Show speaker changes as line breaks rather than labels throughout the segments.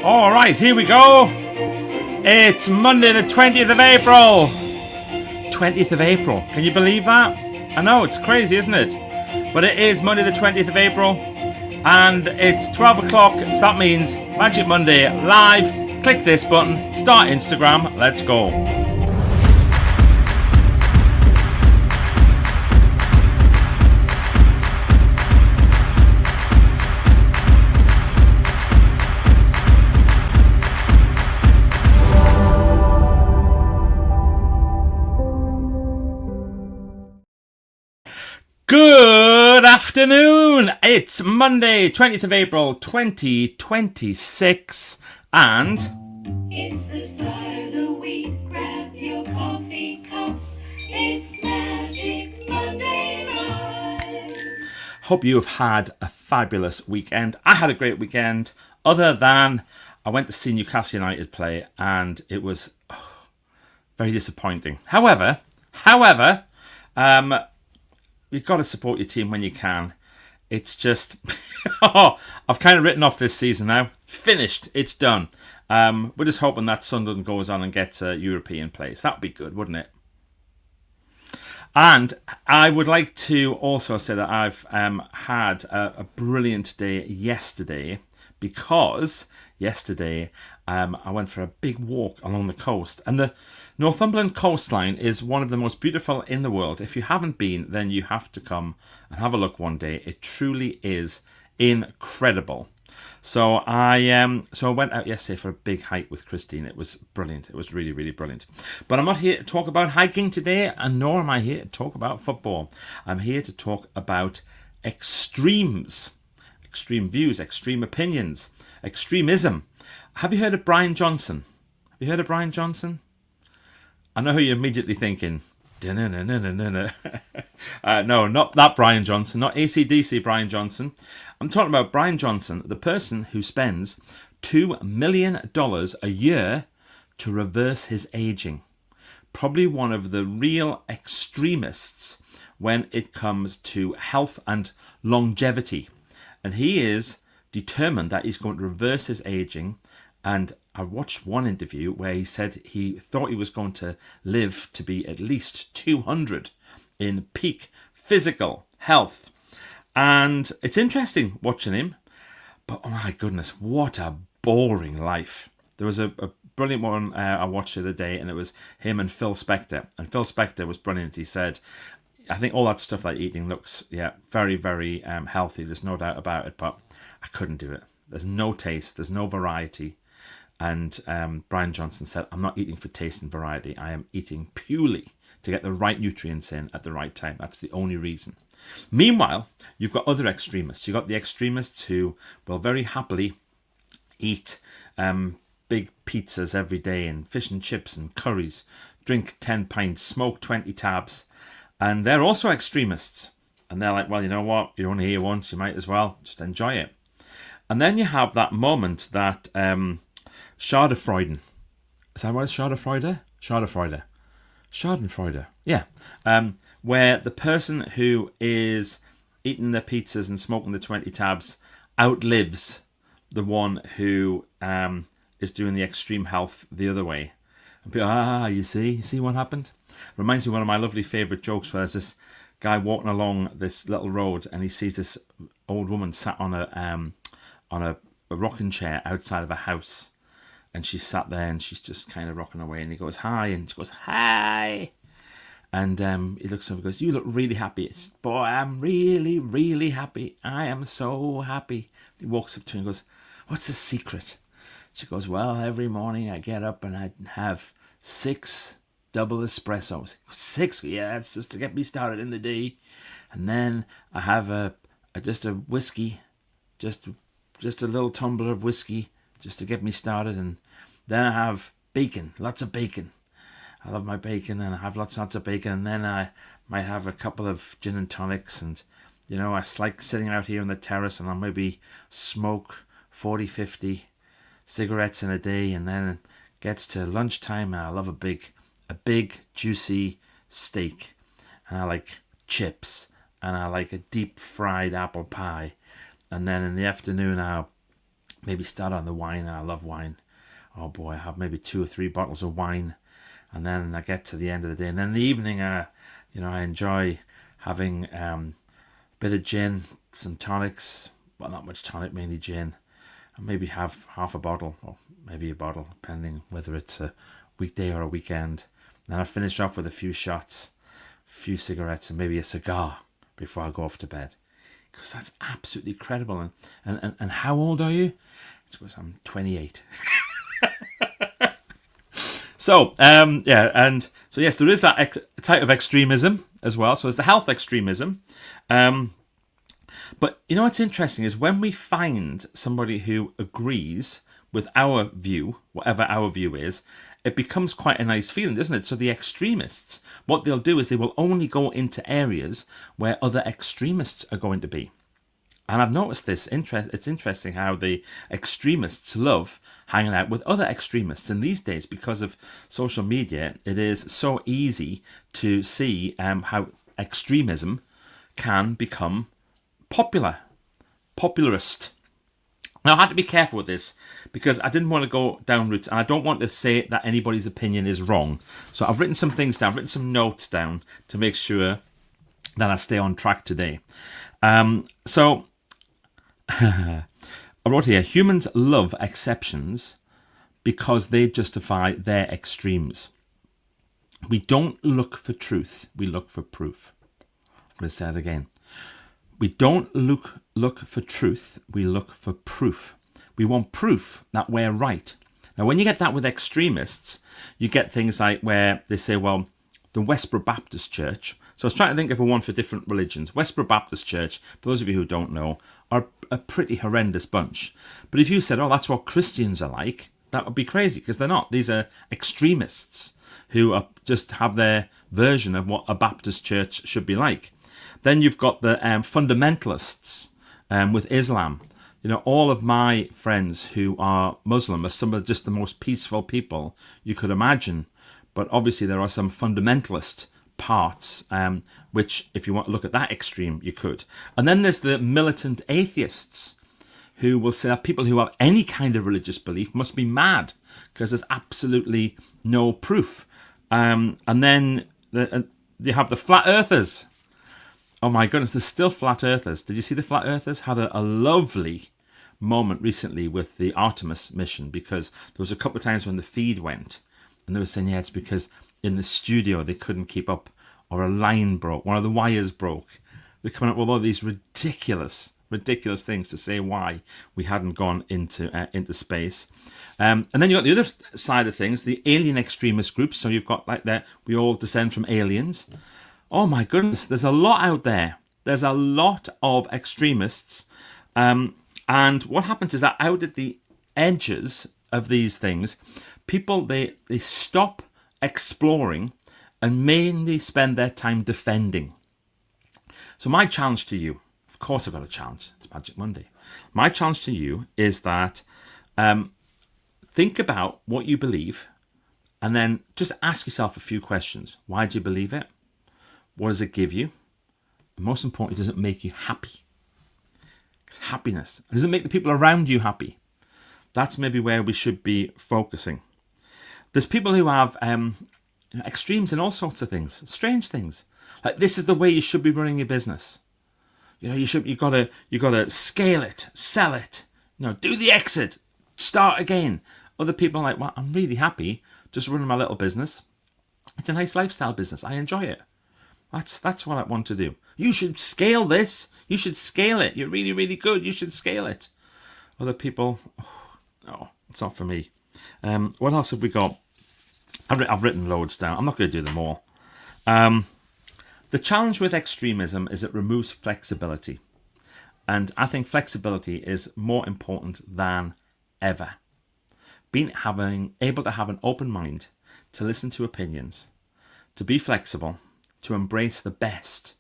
All right, here we go. It's Monday the 20th of April. 20th of April. Can you believe that? I know, it's crazy, isn't it? But it is Monday the 20th of April. And it's 12 o'clock. So that means Magic Monday live. Click this button. Start Instagram. Let's go. Good afternoon. It's Monday, 20th of April, 2026, and
it's the start of the week. Grab your coffee cups. It's Magic Monday Live.
Hope you have had a fabulous weekend. I had a great weekend, other than I went to see Newcastle United play, and it was very disappointing. However, you've got to support your team when you can. It's just, I've kind of written off this season now. Finished. It's done. We're just hoping that Sunderland goes on and gets a European place. That would be good, wouldn't it? And I would like to also say that I've had a brilliant day yesterday, because yesterday I went for a big walk along the coast. And the Northumberland coastline is one of the most beautiful in the world. If you haven't been, then you have to come and have a look one day. It truly is incredible. So I went out yesterday for a big hike with Christine. It was brilliant. It was really, really brilliant. But I'm not here to talk about hiking today, and nor am I here to talk about football. I'm here to talk about extremes, extreme views, extreme opinions, extremism. Have you heard of Brian Johnson? Have you heard of Brian Johnson? I know who you're immediately thinking. No, not that Brian Johnson, not AC/DC Brian Johnson. I'm talking about Brian Johnson, the person who spends $2 million a year to reverse his aging. Probably one of the real extremists when it comes to health and longevity. And he is determined that he's going to reverse his aging. And I watched one interview where he said he thought he was going to live to be at least 200 in peak physical health. And it's interesting watching him. But oh my goodness, what a boring life. There was a brilliant one I watched the other day, and it was him and Phil Spector. And Phil Spector was brilliant. He said, I think all that stuff like eating looks, very, very healthy. There's no doubt about it. But I couldn't do it. There's no taste. There's no variety. And Brian Johnson said, I'm not eating for taste and variety. I am eating purely to get the right nutrients in at the right time. That's the only reason. Meanwhile, you've got other extremists. You've got the extremists who will very happily eat big pizzas every day and fish and chips and curries, drink 10 pints, smoke 20 tabs. And they're also extremists. And they're like, well, you know what? You're only here once. You might as well just enjoy it. And then you have that moment that Schadenfreude. Is that what it's? Schadenfreude? Schadenfreude. Yeah. Where the person who is eating the pizzas and smoking the 20 tabs outlives the one who is doing the extreme health the other way. And people, you see what happened? Reminds me of one of my lovely favourite jokes where there's this guy walking along this little road and he sees this old woman sat on a rocking chair outside of a house. And she's sat there and she's just kind of rocking away. And he goes, hi. And she goes, hi. And he looks over and goes, you look really happy. She says, boy, I'm really, really happy. I am so happy. He walks up to her and goes, what's the secret? She goes, well, every morning I get up and I have 6 double espressos. 6? Yeah, that's just to get me started in the day. And then I have just a whiskey, just a little tumbler of whiskey, just to get me started. And then I have bacon, lots of bacon. I love my bacon, and I have lots of bacon. And then I might have a couple of gin and tonics. And, I like sitting out here on the terrace, and I'll maybe smoke 40, 50 cigarettes in a day. And then it gets to lunchtime, and I love a big juicy steak. And I like chips, and I like a deep fried apple pie. And then in the afternoon, I'll maybe start on the wine, and I love wine. Oh boy, I have maybe 2 or 3 bottles of wine, and then I get to the end of the day, and then in the evening, I enjoy having a bit of gin, some tonics, well, not much tonic, mainly gin, and maybe have half a bottle, or maybe a bottle, depending whether it's a weekday or a weekend. Then I finish off with a few shots, a few cigarettes, and maybe a cigar before I go off to bed. Because that's absolutely incredible. And how old are you? Because I'm 28. So, yes, there is that type of extremism as well. So it's the health extremism. But you know what's interesting is when we find somebody who agrees with our view, whatever our view is, it becomes quite a nice feeling, doesn't it? So the extremists, what they'll do is they will only go into areas where other extremists are going to be. And I've noticed this. It's interesting how the extremists love hanging out with other extremists. And these days, because of social media, it is so easy to see how extremism can become popularist. Now, I had to be careful with this because I didn't want to go down routes, and I don't want to say that anybody's opinion is wrong. So I've written some things down, I've written some notes down to make sure that I stay on track today. So I wrote here, humans love exceptions because they justify their extremes. We don't look for truth, we look for proof. I'm going to say it again. We don't look for truth, we look for proof. We want proof that we're right. Now, when you get that with extremists, you get things like where they say, well, the Westboro Baptist Church. So I was trying to think of one for different religions. Westboro Baptist Church, for those of you who don't know, are a pretty horrendous bunch. But if you said, oh, that's what Christians are like, that would be crazy, because they're not. These are extremists who are just have their version of what a Baptist church should be like. Then you've got the fundamentalists with Islam. You know, all of my friends who are Muslim are some of just the most peaceful people you could imagine. But obviously there are some fundamentalist parts, which if you want to look at that extreme, you could. And then there's the militant atheists who will say that people who have any kind of religious belief must be mad because there's absolutely no proof. And then you have the flat earthers. Oh my goodness, there's still flat earthers. Did you see the flat earthers? Had a lovely moment recently with the Artemis mission, because there was a couple of times when the feed went and they were saying, yeah, it's because in the studio they couldn't keep up, or a line broke, one of the wires broke. They're coming up with all these ridiculous things to say why we hadn't gone into space. And then you've got the other side of things, the alien extremist groups. So you've got like that, we all descend from aliens. Oh my goodness, there's a lot out there. There's a lot of extremists. And what happens is that out at the edges of these things, people, they stop exploring and mainly spend their time defending. So my challenge to you, of course I've got a challenge, it's Magic Monday. My challenge to you is that think about what you believe and then just ask yourself a few questions. Why do you believe it? What does it give you? And most importantly, does it make you happy? It's happiness. Does it make the people around you happy? That's maybe where we should be focusing. There's people who have extremes in all sorts of things, strange things. Like, this is the way you should be running your business. You know, you gotta scale it, sell it. You know, do the exit, start again. Other people are like, well, I'm really happy just running my little business. It's a nice lifestyle business. I enjoy it. That's what I want to do. You should scale this. You should scale it. You're really, really good. You should scale it. Other people, no, it's not for me. What else have we got? I've written loads down. I'm not going to do them all. The challenge with extremism is it removes flexibility. And I think flexibility is more important than ever. Having able to have an open mind, to listen to opinions, to be flexible, to embrace the best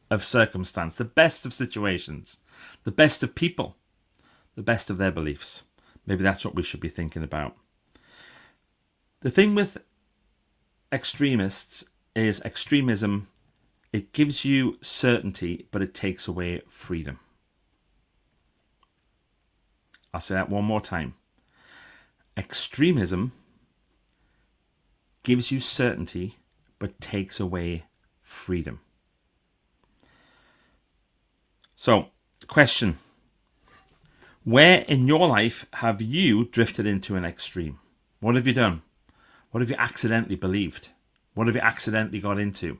of circumstance, the best of situations, the best of people, the best of their beliefs. Maybe that's what we should be thinking about. The thing with extremists is extremism, it gives you certainty, but it takes away freedom. I'll say that one more time. Extremism gives you certainty but takes away freedom. So, question. Where in your life have you drifted into an extreme? What have you done? What have you accidentally believed? What have you accidentally got into?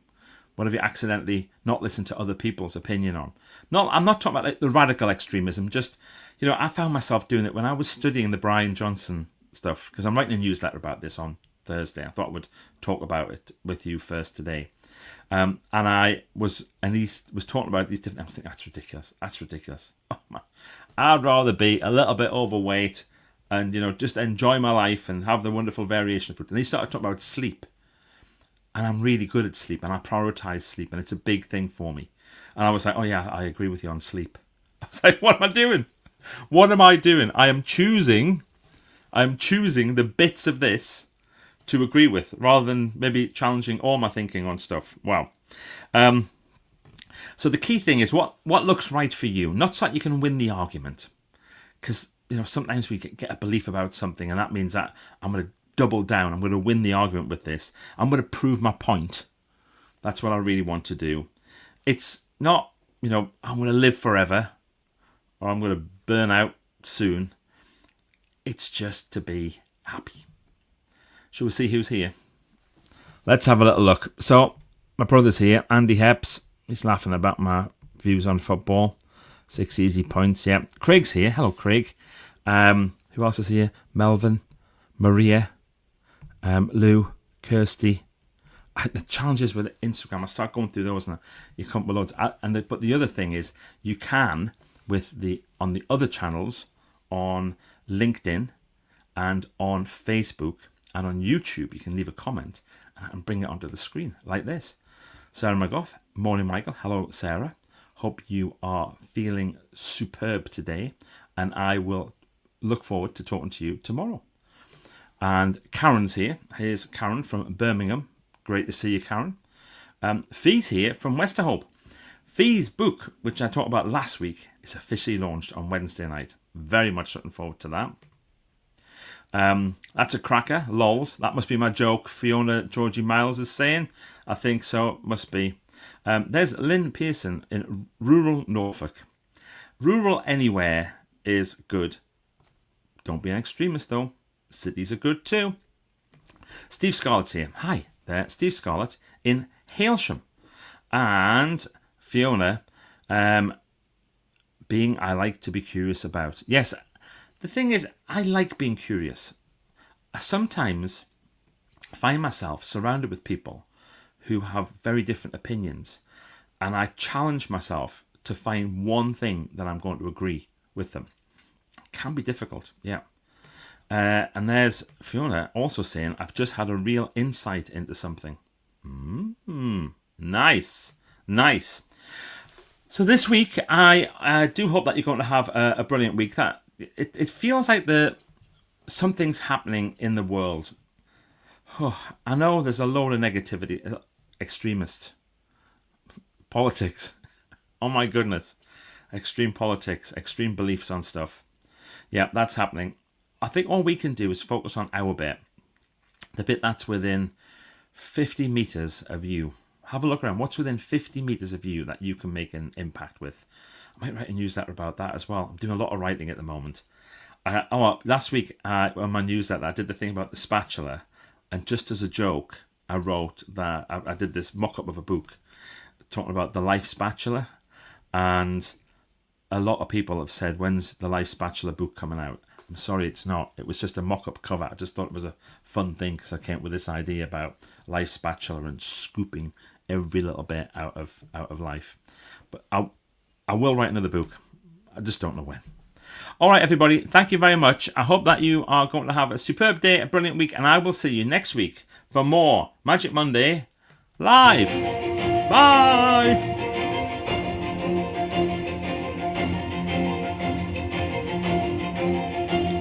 What have you accidentally not listened to other people's opinion on? No, I'm not talking about like the radical extremism. Just, I found myself doing it when I was studying the Brian Johnson stuff, because I'm writing a newsletter about this on Thursday. I thought I would talk about it with you first today. And he was talking about these different. I was thinking, that's ridiculous. That's ridiculous. Oh man, I'd rather be a little bit overweight and just enjoy my life and have the wonderful variation of food. And he started talking about sleep, and I'm really good at sleep, and I prioritize sleep, and it's a big thing for me. And I was like, oh yeah, I agree with you on sleep. I was like, what am I doing? What am I doing? I am choosing the bits of this to agree with, rather than maybe challenging all my thinking on stuff. Wow. So the key thing is what looks right for you, not so that you can win the argument. Because, sometimes we get a belief about something, and that means that I'm going to double down. I'm going to win the argument with this. I'm going to prove my point. That's what I really want to do. It's not, I'm going to live forever, or I'm going to burn out soon. It's just to be happy. Shall we see who's here? Let's have a little look. So, my brother's here, Andy Hepps. He's laughing about my views on football. 6 easy points, yeah. Craig's here. Hello, Craig. Who else is here? Melvin, Maria, Lou, Kirsty. The challenges with Instagram, I start going through those and you come up with loads. But the other thing is, you can, on the other channels, on LinkedIn and on Facebook and on YouTube, you can leave a comment and bring it onto the screen like this. Sarah McGough, morning Michael. Hello, Sarah. Hope you are feeling superb today, and I will look forward to talking to you tomorrow. And Karen's here. Here's Karen from Birmingham. Great to see you, Karen. Fee's here from Westerhope. Fee's book, which I talked about last week, is officially launched on Wednesday night. Very much looking forward to that. That's a cracker, lols. That must be my joke, Fiona Georgie Miles is saying. I think so, must be. There's Lynn Pearson in rural Norfolk. Rural anywhere is good. Don't be an extremist though. Cities are good too. Steve Scarlett's here. Hi there, Steve Scarlett in Hailsham. And Fiona, being I like to be curious about. Yes, the thing is, I like being curious. I sometimes find myself surrounded with people who have very different opinions, and I challenge myself to find one thing that I'm going to agree with them. It can be difficult, yeah. And there's Fiona also saying, I've just had a real insight into something. Nice. So this week, I do hope that you're going to have a brilliant week. That it feels like something's happening in the world. Oh, I know there's a load of negativity, extremist politics. Oh my goodness. Extreme politics, extreme beliefs on stuff. Yeah, that's happening. I think all we can do is focus on our bit. The bit that's within 50 metres of you. Have a look around. What's within 50 metres of you that you can make an impact with? I might write a newsletter about that as well. I'm doing a lot of writing at the moment. Last week on my newsletter, I did the thing about the spatula. And just as a joke, I wrote that I did this mock-up of a book talking about the Life Spatula. And a lot of people have said, when's the Life Spatula book coming out? I'm sorry, it's not. It was just a mock-up cover. I just thought it was a fun thing because I came up with this idea about Life Spatula and scooping every little bit out of life. But I will write another book. I just don't know when. All right, everybody. Thank you very much. I hope that you are going to have a superb day, a brilliant week, and I will see you next week for more Magic Monday Live. Bye.